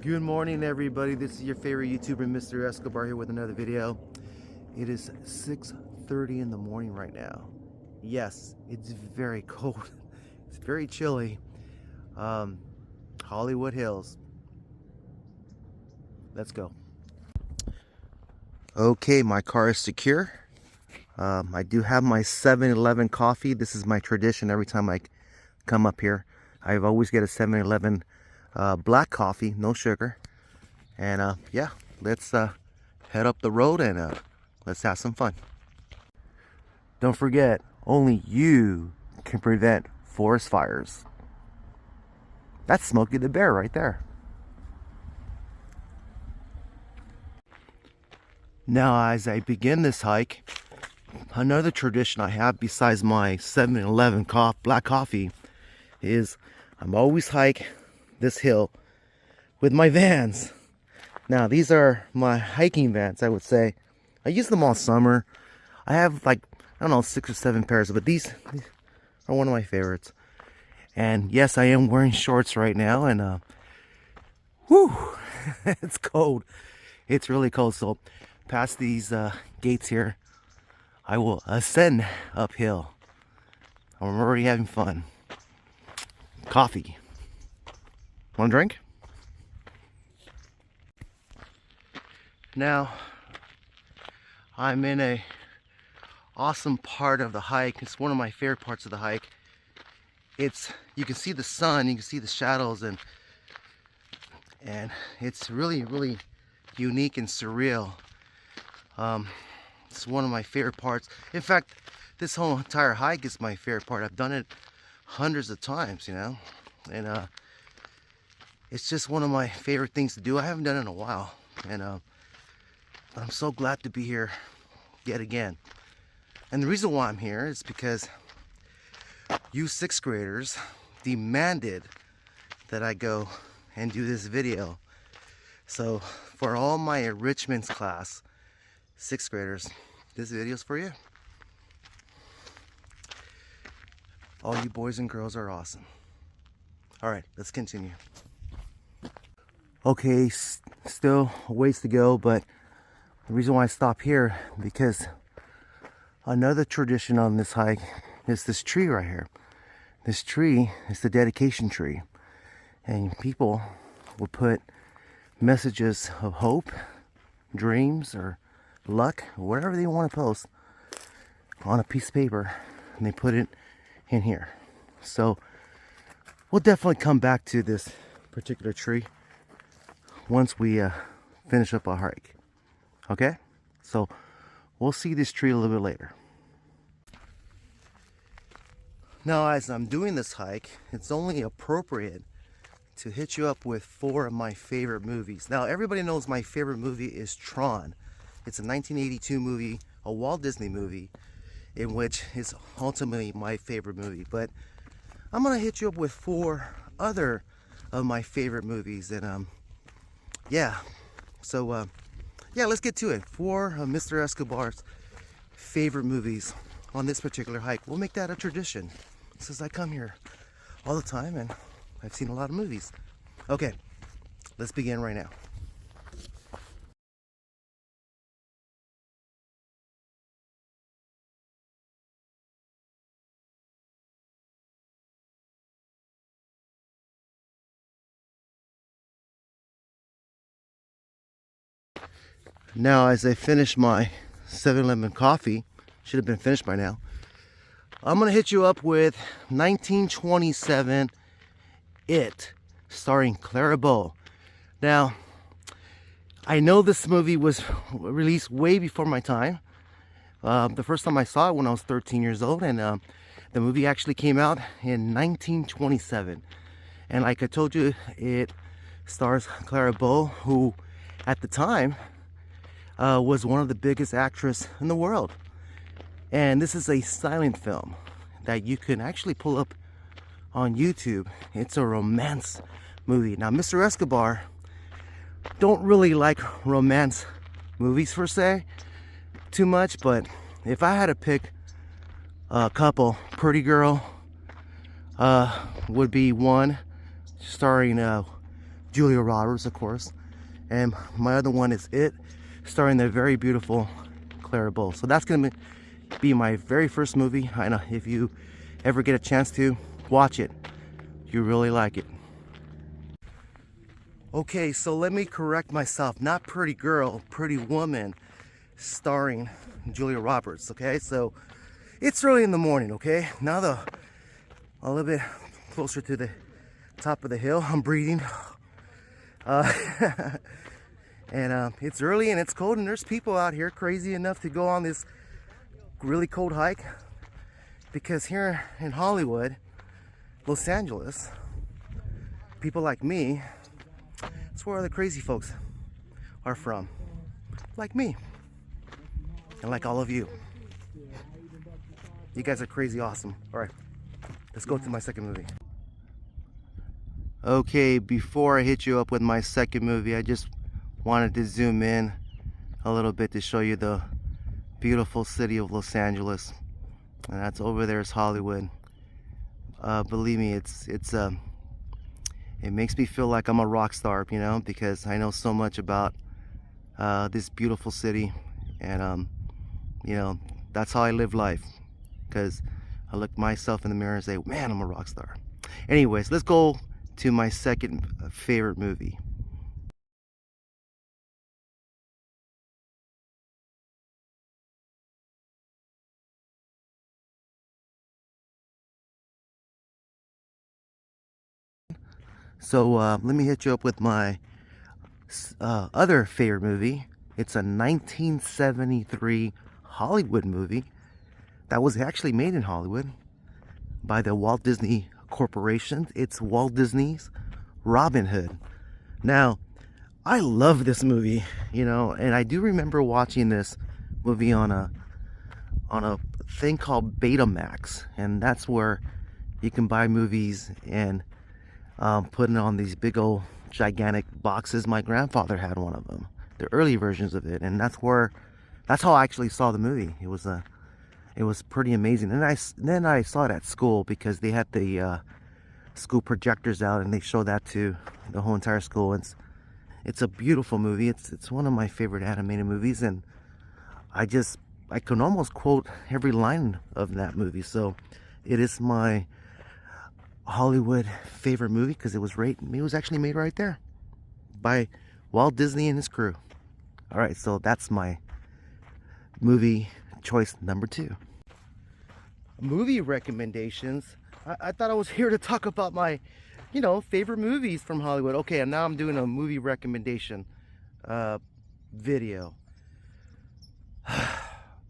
Good morning, everybody. This is your favorite YouTuber, Mr. Escobar, here with another video. It is 6:30 in the morning right now. Yes, it's very cold. It's very chilly. Hollywood Hills. Let's go. Okay, my car is secure. I do have my 7-Eleven coffee. This is my tradition every time I come up here. I always get a 7-Eleven black coffee, no sugar. And yeah, let's head up the road and let's have some fun. Don't forget, only you can prevent forest fires. That's Smokey the Bear right there. Now, as I begin this hike, another tradition I have besides my 7-Eleven black coffee is I'm always hike this hill with my Vans. Now, these are my hiking Vans, I would say. I use them all summer. I have like, I don't know, 6 or 7 pairs, but these are one of my favorites. And yes, I am wearing shorts right now, and whew, it's cold. It's really cold. So past these gates here, I will ascend uphill. I'm already having fun. Coffee. Want a drink? Now, I'm in a awesome part of the hike. It's one of my favorite parts of the hike. You can see the sun, you can see the shadows, and it's really unique and surreal. It's one of my favorite parts. In fact, this whole entire hike is my favorite part. I've done it hundreds of times, you know, and it's just one of my favorite things to do. I haven't done it in a while, and but I'm so glad to be here yet again. And the reason why I'm here is because you 6th graders demanded that I go and do this video. So for all my enrichments class 6th graders, this video is for you. All you boys and girls are awesome. All right, let's continue. Okay, still a ways to go, but the reason why I stop here, because another tradition on this hike is this tree right here. This tree is the dedication tree, and people will put messages of hope, dreams, or luck, or whatever they want to post on a piece of paper, and they put it in here. So we'll definitely come back to this particular tree once we finish up our hike. Okay, so we'll see this tree a little bit later. Now, as I'm doing this hike, it's only appropriate to hit you up with 4 of my favorite movies. Now, everybody knows my favorite movie is Tron. It's a 1982 movie, a Walt Disney movie, in which is ultimately my favorite movie. But I'm gonna hit you up with 4 other of my favorite movies, and yeah. So yeah, let's get to it. 4 of Mr. Escobar's favorite movies on this particular hike. We'll make that a tradition, since I come here all the time and I've seen a lot of movies. Okay, let's begin right now. Now, as I finish my 7-Eleven coffee, should have been finished by now, I'm gonna hit you up with 1927 It, starring Clara Bow. Now, I know this movie was released way before my time. The first time I saw it when I was 13 years old, and the movie actually came out in 1927. And like I told you, it stars Clara Bow, who at the time was one of the biggest actresses in the world. And this is a silent film that you can actually pull up on YouTube. It's a romance movie. Now, Mr. Escobar don't really like romance movies per se too much, but if I had to pick a couple, Pretty Girl would be one, starring Julia Roberts, of course. And my other one is It, starring the very beautiful Clara Bow. So that's gonna be my very first movie. I know if you ever get a chance to watch it, you really like it. Okay, so let me correct myself. Not Pretty Girl, Pretty Woman, starring Julia Roberts. Okay, so it's early in the morning. Okay, now a little bit closer to the top of the hill. I'm breathing. And it's early and it's cold, and there's people out here crazy enough to go on this really cold hike, because here in Hollywood, Los Angeles, people like me, it's where the crazy folks are from, like me and like all of you. You guys are crazy awesome. All right, let's go to my second movie. Okay, before I hit you up with my second movie, I just wanted to zoom in a little bit to show you the beautiful city of Los Angeles, and that's over there is Hollywood. Believe me, it makes me feel like I'm a rock star, you know, because I know so much about this beautiful city, and you know, that's how I live life, because I look myself in the mirror and say, man, I'm a rock star. Anyways, let's go to my second favorite movie. So let me hit you up with my other favorite movie. It's a 1973 Hollywood movie that was actually made in Hollywood by the Walt Disney Corporation. It's Walt Disney's Robin Hood. Now, I love this movie, you know, and I do remember watching this movie on a thing called Betamax, and that's where you can buy movies and put it on these big old gigantic boxes. My grandfather had one of them, the early versions of it, and that's how I actually saw the movie. It was pretty amazing. And then I saw it at school, because they had the school projectors out, and they showed that to the whole entire school. It's a beautiful movie. It's one of my favorite animated movies, and I can almost quote every line of that movie. So it is my Hollywood favorite movie, because it was actually made right there by Walt Disney and his crew. All right, so that's my movie choice number 2. Movie recommendations. I thought I was here to talk about my, you know, favorite movies from Hollywood. Okay, and now I'm doing a movie recommendation video.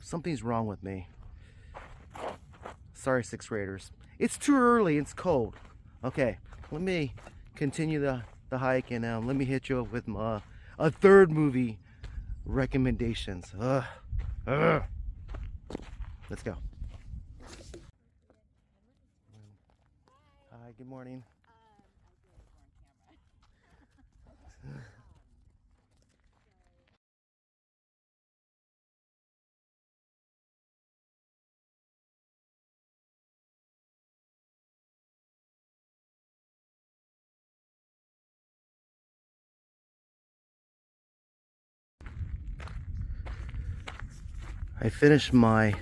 Something's wrong with me. Sorry, 6th graders. It's too early, it's cold. Okay, let me continue the hike, and let me hit you up with my a third movie recommendations. Let's go. Hi, good morning. I finished my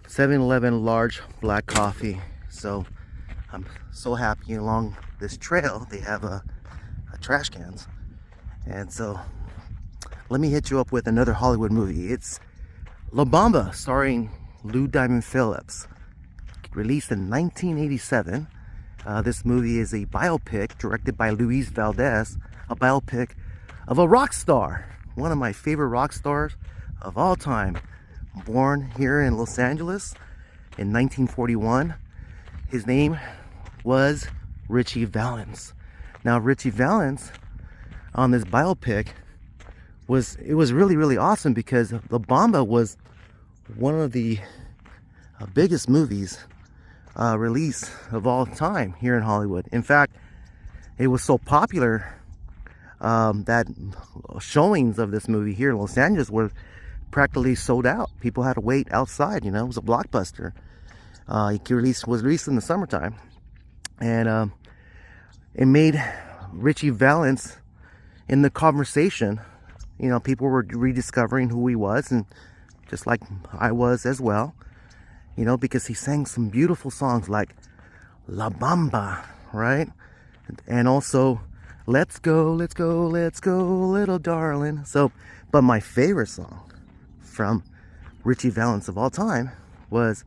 7-Eleven large black coffee, so I'm so happy. Along this trail they have a trash cans, and so let me hit you up with another Hollywood movie. It's La Bamba, starring Lou Diamond Phillips, released in 1987. This movie is a biopic directed by Luis Valdez, a biopic of a rock star, one of my favorite rock stars of all time, born here in Los Angeles in 1941. His name was Ritchie Valens. Now, Ritchie Valens on this biopic was really awesome, because La Bamba was one of the biggest movies released of all time here in Hollywood. In fact, it was so popular that showings of this movie here in Los Angeles were practically sold out. People had to wait outside, you know. It was a blockbuster. It was released in the summertime, and it made Richie Valens in the conversation. You know, people were rediscovering who he was, and just like I was as well. You know, because he sang some beautiful songs like La Bamba, right? And also Let's Go, Let's Go, Let's Go, Little Darling. So, but my favorite song from Richie Valens of all time was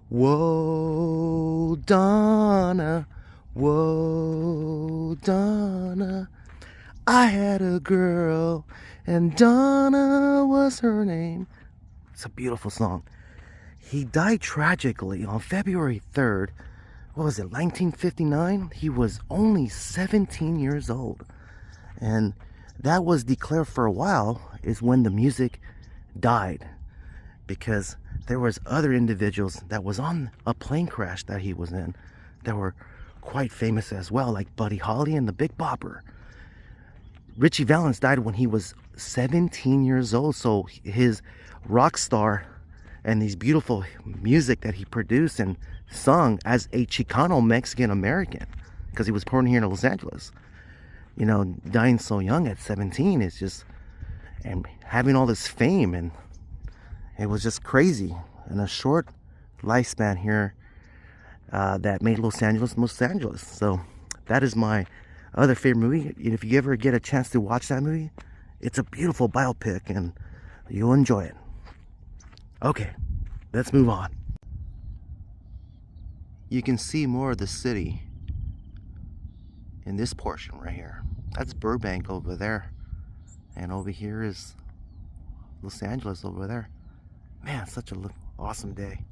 Whoa, Donna, whoa, Donna, I had a girl and Donna was her name. It's a beautiful song. He died tragically on February 3rd. What was it, 1959? He was only 17 years old. And that was declared for a while is when the music died. Because there was other individuals that was on a plane crash that he was in that were quite famous as well, like Buddy Holly and the Big Bopper. Richie Valens died when he was 17 years old, so his rock star and these beautiful music that he produced and sung as a Chicano Mexican American, because he was born here in Los Angeles, you know, dying so young at 17 is just, and having all this fame, and it was just crazy. And a short lifespan here that made Los Angeles Los Angeles. So that is my other favorite movie. If you ever get a chance to watch that movie, it's a beautiful biopic and you'll enjoy it. Okay, let's move on. You can see more of the city in this portion right here. That's Burbank over there. And over here is Los Angeles over there. Man, such an awesome day.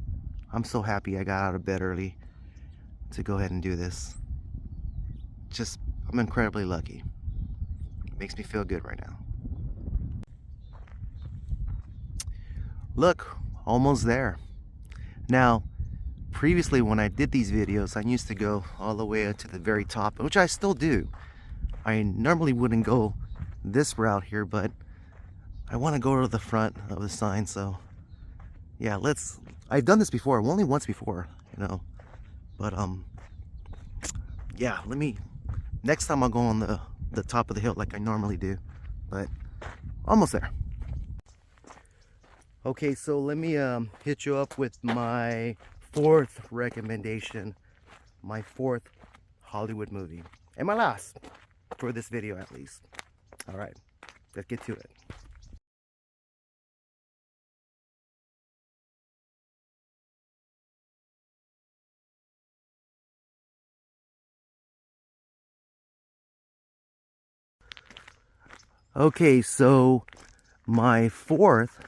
I'm so happy I got out of bed early to go ahead and do this. Just, I'm incredibly lucky. It makes me feel good right now. Look, almost there. Now, previously when I did these videos, I used to go all the way to the very top, which I still do. I normally wouldn't go this route here, but I want to go to the front of the sign, so yeah, I've done this before, only once before, you know, but yeah, next time I'll go on the top of the hill like I normally do, but almost there. Okay, so let me hit you up with my fourth recommendation, my fourth Hollywood movie, and my last for this video at least. All right, let's get to it. Okay, so my fourth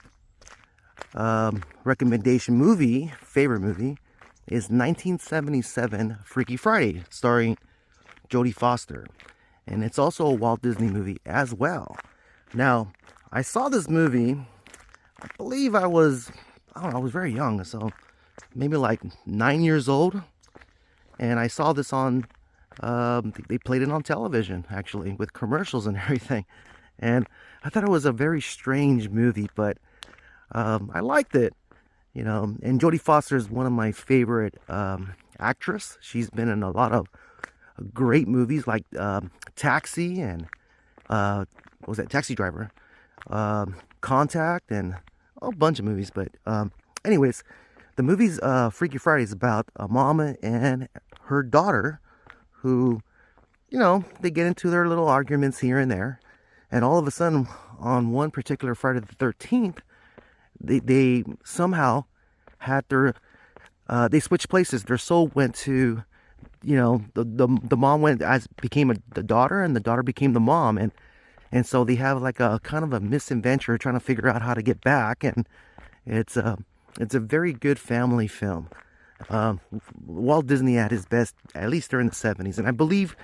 recommendation movie, favorite movie, is 1977 Freaky Friday, starring Jodie Foster. And it's also a Walt Disney movie as well. Now, I saw this movie, I believe I was very young, so maybe like 9 years old. And I saw this on, they played it on television, actually, with commercials and everything. And I thought it was a very strange movie, but I liked it, you know. And Jodie Foster is one of my favorite actress. She's been in a lot of great movies like Taxi and what was that? Taxi Driver, Contact, and a bunch of movies. But anyways, the movie's Freaky Friday is about a mama and her daughter who, you know, they get into their little arguments here and there. And all of a sudden, on one particular Friday the 13th, they somehow had their, they switched places. Their soul went to, you know, the mom became the daughter, and the daughter became the mom. And so they have like a kind of a misadventure trying to figure out how to get back. And it's a very good family film. Walt Disney at his best, at least during the 70s. And I believe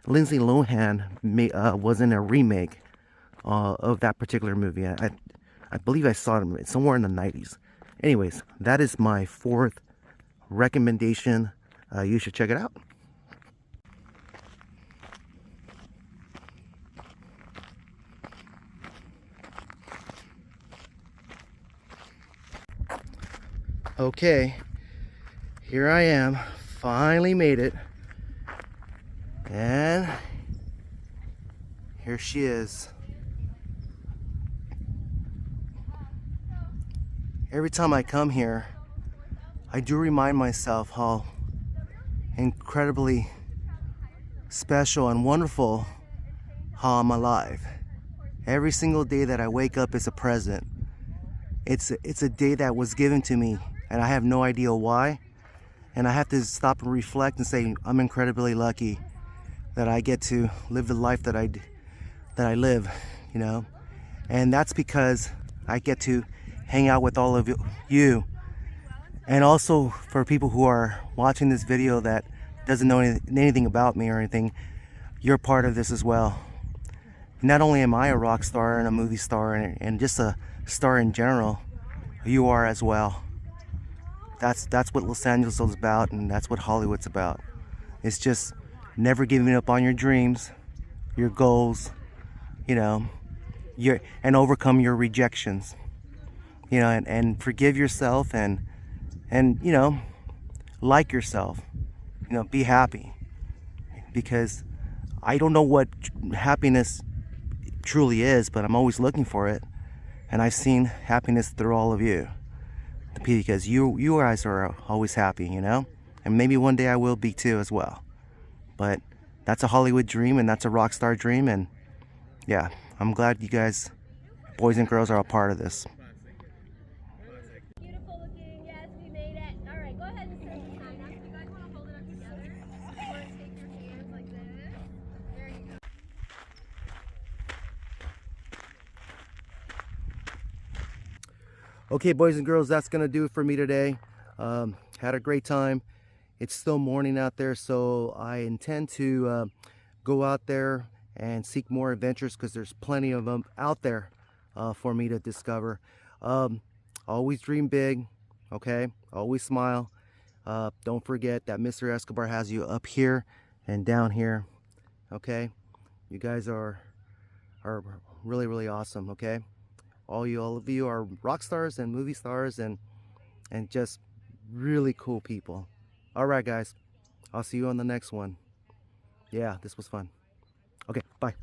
Lindsay Lohan was in a remake of that particular movie. I believe I saw it somewhere in the 90s. Anyways, that is my fourth recommendation. You should check it out. Okay, here I am, finally made it, and Here she is. Every time I come here, I do remind myself how incredibly special and wonderful how I'm alive. Every single day that I wake up is a present. It's a day that was given to me, and I have no idea why. And I have to stop and reflect and say I'm incredibly lucky that I get to live the life that I live, you know. And that's because I get to hang out with all of you. And also for people who are watching this video that doesn't know anything about me or anything, you're part of this as well. Not only am I a rock star and a movie star and just a star in general, you are as well. That's what Los Angeles is about, and that's what Hollywood's about. It's just never giving up on your dreams, your goals, you know, and overcome your rejections, you know, and forgive yourself and you know, like yourself, you know, be happy, because I don't know what happiness truly is, but I'm always looking for it, and I've seen happiness through all of you, because you guys are always happy, you know, and maybe one day I will be too as well. But that's a Hollywood dream, and that's a rock star dream, and yeah, I'm glad you guys, boys and girls, are a part of this. Beautiful looking. Yes, we made it. All right, go ahead and start the sign up. You guys want to hold it up together? Or take your hands like this. There you go. Okay, boys and girls, that's gonna do it for me today. Had a great time. It's still morning out there, so I intend to go out there and seek more adventures, because there's plenty of them out there for me to discover. Always dream big, okay? Always smile. Don't forget that Mr. Escobar has you up here and down here, okay? You guys are really, really awesome, okay? All of you are rock stars and movie stars and just really cool people. All right, guys, I'll see you on the next one. Yeah, this was fun. Okay, bye.